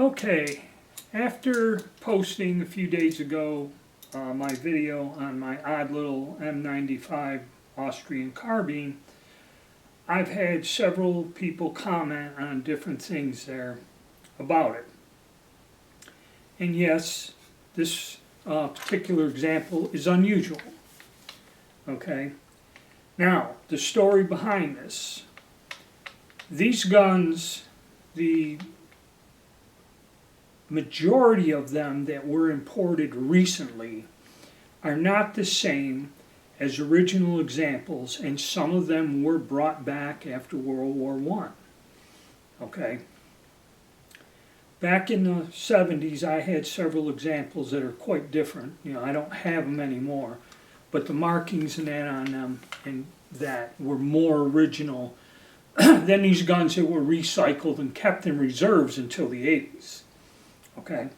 Okay, after posting a few days ago my video on my odd little M95 Austrian carbine, I've had several people comment on different things there about it. And yes, this particular example is unusual. Okay, now the story behind this. These guns, the majority of them that were imported recently are not the same as original examples, and some of them were brought back after World War I. Okay. Back in the 70s, I had several examples that are quite different. You know, I don't have them anymore, but the markings and that on them and that were more original than these guns that were recycled and kept in reserves until the 80s. Okay.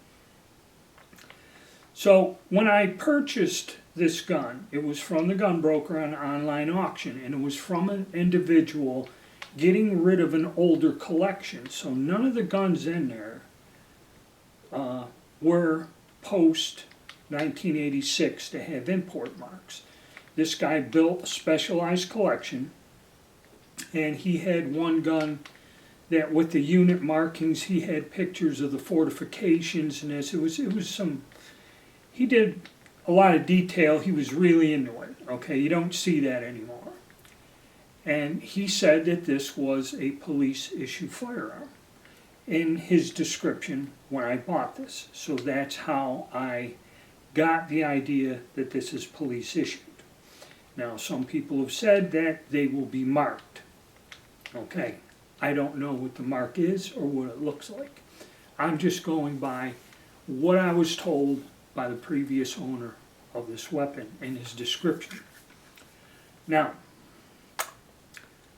So when I purchased this gun, it was from the gun broker on an online auction, and it was from an individual getting rid of an older collection. So none of the guns in there were post 1986 to have import marks. This guy built a specialized collection, and he had one gun that with the unit markings, he had pictures of the fortifications and this. It was some, he did a lot of detail. He was really into it. Okay, you don't see that anymore. And he said that this was a police issue firearm in his description when I bought this. So that's how I got the idea that this is police issued. Now, some people have said that they will be marked. Okay. I don't know what the mark is or what it looks like. I'm just going by what I was told by the previous owner of this weapon in his description. Now,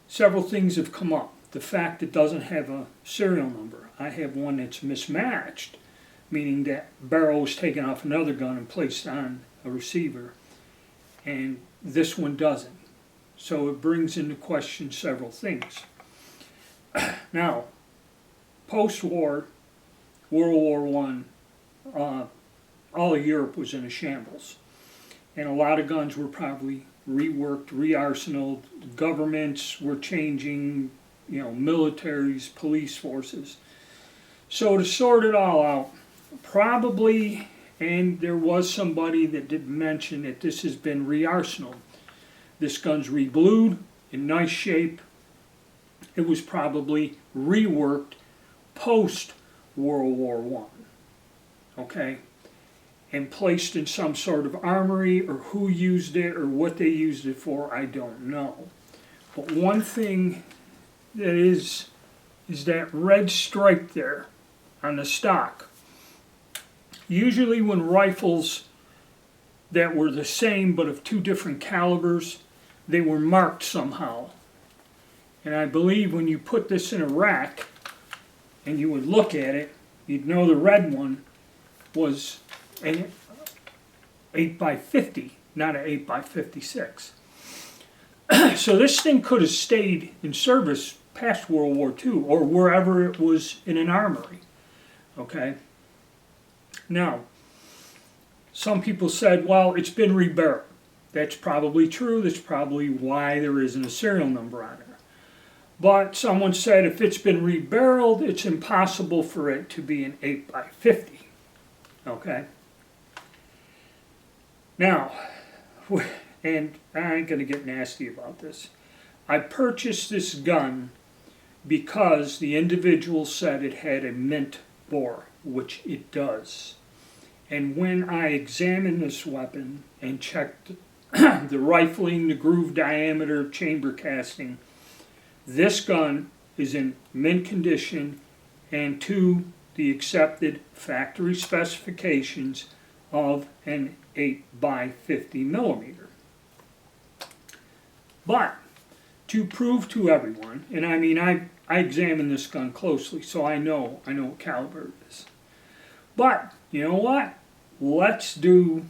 several things have come up. The fact it doesn't have a serial number. I have one that's mismatched, meaning that barrel was taken off another gun and placed on a receiver, and this one doesn't. So it brings into question several things. Now, post-war, World War I, all of Europe was in a shambles. And a lot of guns were probably reworked, re-arsenaled. Governments were changing, you know, militaries, police forces. So to sort it all out, probably, and there was somebody that did mention that this has been re-arsenaled. This gun's re-blued, in nice shape. It was probably reworked post-World War I, okay, and placed in some sort of armory, or who used it or what they used it for, I don't know. But one thing that is that red stripe there on the stock. Usually when rifles that were the same but of two different calibers, they were marked somehow. And I believe when you put this in a rack and you would look at it, you'd know the red one was an 8x50, not an 8x56. So this thing could have stayed in service past World War II or wherever it was in an armory. Okay? Now, some people said, well, it's been rebarreled. That's probably true. That's probably why there isn't a serial number on it. But someone said if it's been rebarreled, it's impossible for it to be an 8x50. Okay? Now, and I ain't going to get nasty about this. I purchased this gun because the individual said it had a mint bore, which it does. And when I examined this weapon and checked the rifling, the groove diameter, chamber casting, this gun is in mint condition and to the accepted factory specifications of an 8x50mm. But to prove to everyone, and I mean I examined this gun closely, so I know what caliber it is. But you know what? Let's do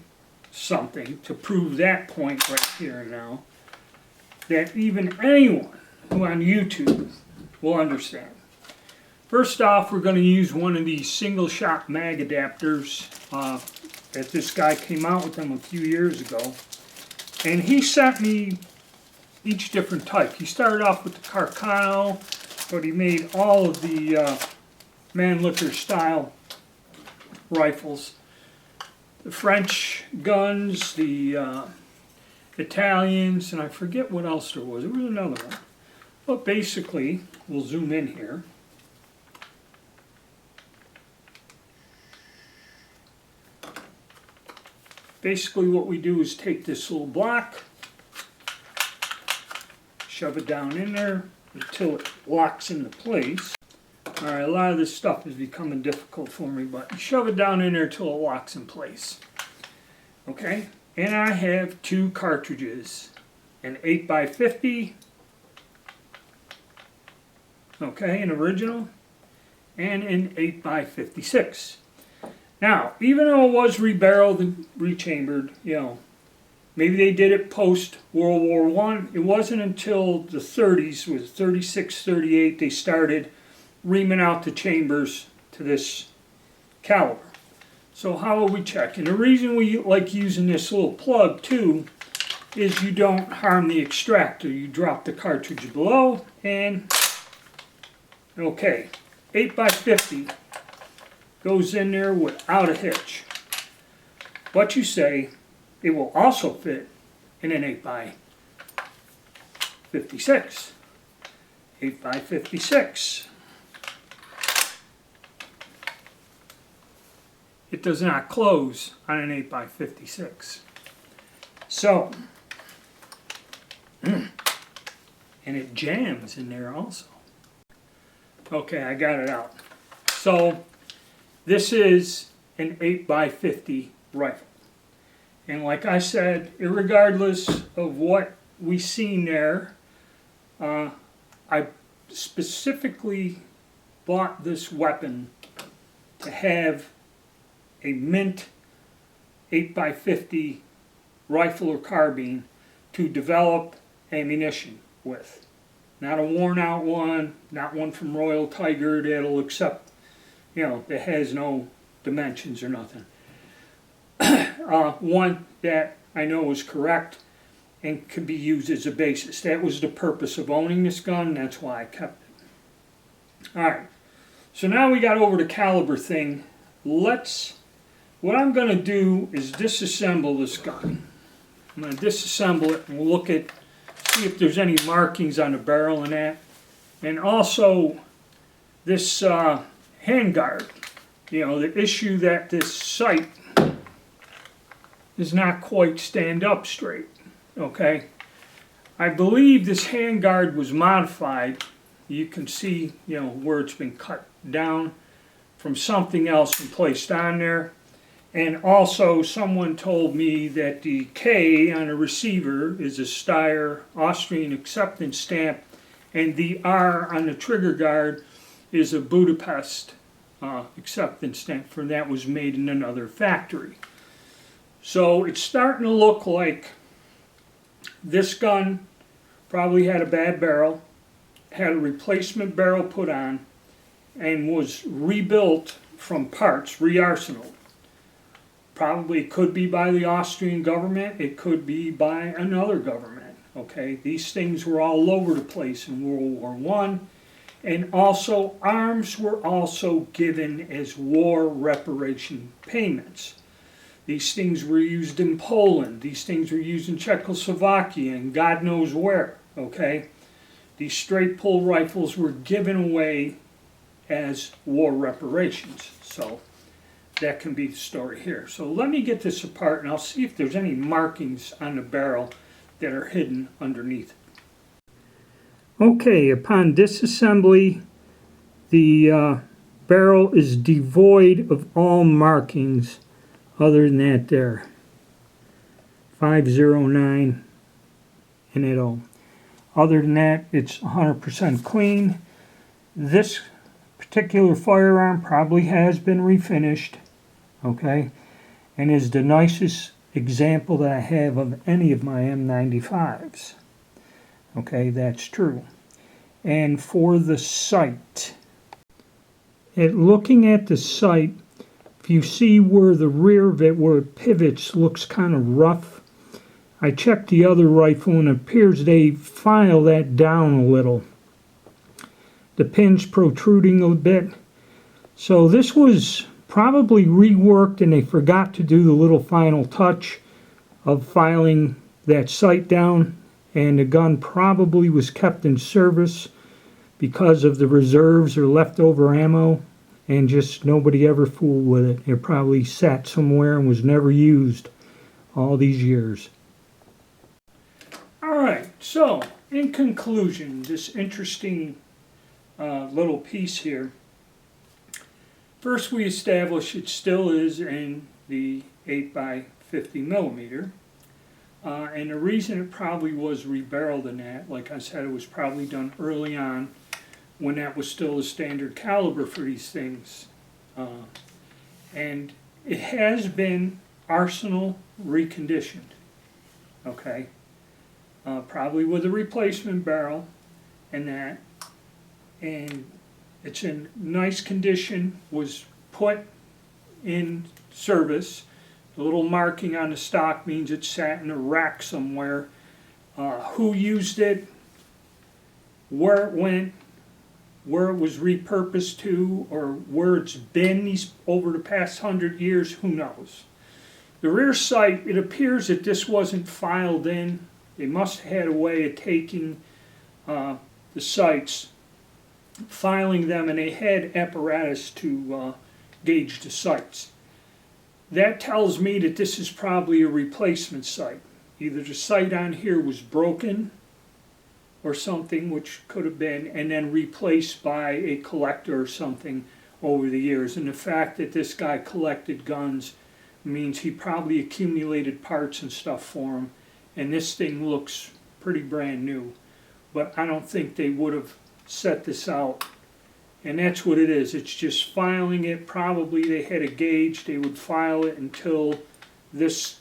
something to prove that point right here and now, that even anyone who on YouTube will understand. First off, we're going to use one of these single shot mag adapters that this guy came out with them a few years ago. And he sent me each different type. He started off with the Carcano, but he made all of the Mannlicher style rifles. The French guns, the Italians, and I forget what else there was. There was another one. But basically, we'll zoom in here. Basically what we do is take this little block, shove it down in there until it locks into place. Alright, a lot of this stuff is becoming difficult for me, but you shove it down in there until it locks in place. Okay, and I have two cartridges, an 8x50, okay, an original, and an 8x56. Now, even though it was rebarreled and rechambered, you know, maybe they did it post World War I, it wasn't until the 30s, with 36, 38, they started reaming out the chambers to this caliber. So how will we check? And the reason we like using this little plug too is you don't harm the extractor. You drop the cartridge below and okay, 8x50 goes in there without a hitch. But you say it will also fit in an 8x56. 8x56. It does not close on an 8x56. So, and it jams in there also. Okay, I got it out. So, this is an 8x50 rifle. And like I said, irregardless of what we seen there, I specifically bought this weapon to have a mint 8x50 rifle or carbine to develop ammunition with. Not a worn out one, not one from Royal Tiger that'll accept, you know, that has no dimensions or nothing. One that I know is correct and can be used as a basis. That was the purpose of owning this gun, that's why I kept it. Alright, so now we got over the caliber thing. What I'm going to do is disassemble this gun. I'm going to disassemble it and we'll look at, see if there's any markings on the barrel and that. And also this handguard, you know, the issue that this sight does not quite stand up straight, okay? I believe this handguard was modified. You can see, you know, where it's been cut down from something else and placed on there. And also someone told me that the K on the receiver is a Steyr Austrian acceptance stamp and the R on the trigger guard is a Budapest acceptance stamp, for that was made in another factory. So it's starting to look like this gun probably had a bad barrel, had a replacement barrel put on, and was rebuilt from parts, re-arsenaled. Probably it could be by the Austrian government, it could be by another government. Okay, these things were all over the place in World War I. And also, arms were also given as war reparation payments. These things were used in Poland. These things were used in Czechoslovakia and God knows where. Okay, these straight pull rifles were given away as war reparations. So that can be the story here. So let me get this apart and I'll see if there's any markings on the barrel that are hidden underneath it. Okay, upon disassembly, the barrel is devoid of all markings other than that there. 509 in it all. Other than that, it's 100% clean. This particular firearm probably has been refinished, okay, and is the nicest example that I have of any of my M95s. Okay, that's true. And for the sight, looking at the sight, if you see where the rear of it, where it pivots, looks kind of rough. I checked the other rifle and it appears they file that down a little. The pin's protruding a bit. So this was probably reworked and they forgot to do the little final touch of filing that sight down, and the gun probably was kept in service because of the reserves or leftover ammo, and just nobody ever fooled with it. It probably sat somewhere and was never used all these years. Alright, so in conclusion, this interesting little piece here. First, we establish it still is in the 8x50mm. And the reason it probably was rebarreled in that, like I said, it was probably done early on when that was still the standard caliber for these things. And it has been arsenal reconditioned, okay? Probably with a replacement barrel and that. And it's in nice condition, was put in service. The little marking on the stock means it sat in a rack somewhere. Who used it, where it went, where it was repurposed to, or where it's been over the past 100 years, who knows. The rear sight, it appears that this wasn't filed in. They must have had a way of taking the sights, filing them, and they had apparatus to gauge the sights. That tells me that this is probably a replacement sight. Either the sight on here was broken or something, which could have been, and then replaced by a collector or something over the years. And the fact that this guy collected guns means he probably accumulated parts and stuff for them. And this thing looks pretty brand new. But I don't think they would have set this out. And that's what it is. It's just filing it. Probably they had a gauge. They would file it until this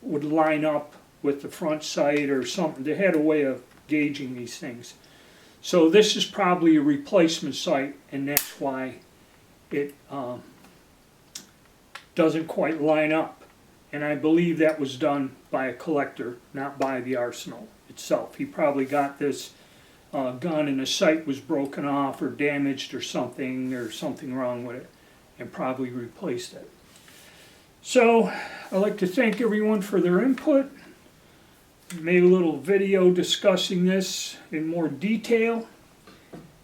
would line up with the front sight or something. They had a way of gauging these things. So this is probably a replacement sight, and that's why it doesn't quite line up. And I believe that was done by a collector, not by the arsenal itself. He probably got this gun and the sight was broken off or damaged or something wrong with it, and probably replaced it. So I'd like to thank everyone for their input. Made a little video discussing this in more detail,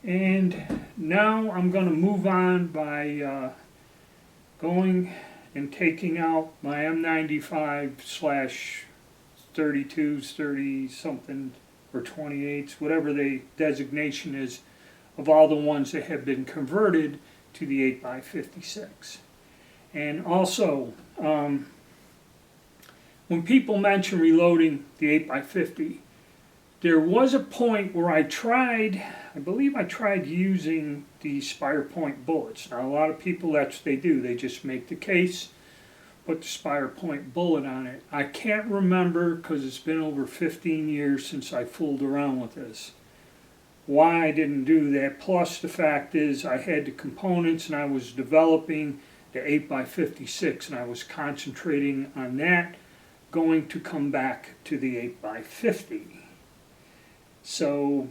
and now I'm going to move on by going and taking out my M95/32s, 30 something, or 28s, whatever the designation is, of all the ones that have been converted to the 8x56. And also, when people mention reloading the 8x50, there was a point where I believe I tried using the Spire Point bullets. Now a lot of people, that's what they do. They just make the case, put the Spire Point bullet on it. I can't remember, because it's been over 15 years since I fooled around with this, why I didn't do that. Plus the fact is I had the components and I was developing the 8x56 and I was concentrating on that, going to come back to the 8x50. So,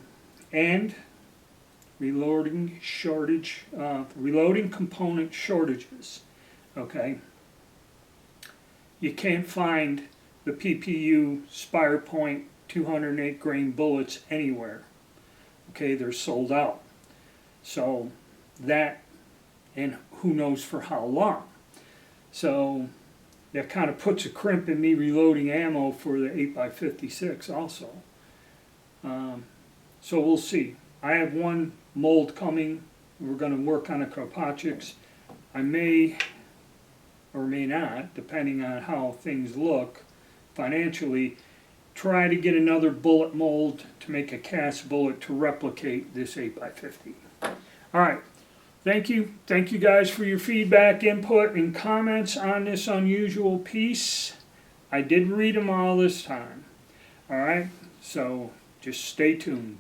and reloading component shortages, okay? You can't find the PPU Spire Point 208 grain bullets anywhere. Okay, they're sold out. So that, and who knows for how long. So that kind of puts a crimp in me reloading ammo for the 8x56 also. So we'll see. I have one mold coming. We're going to work on a Kropatschek's. I may or may not, depending on how things look financially, try to get another bullet mold to make a cast bullet to replicate this 8x50. Alright, thank you. Thank you guys for your feedback, input, and comments on this unusual piece. I did read them all this time. Alright, so just stay tuned.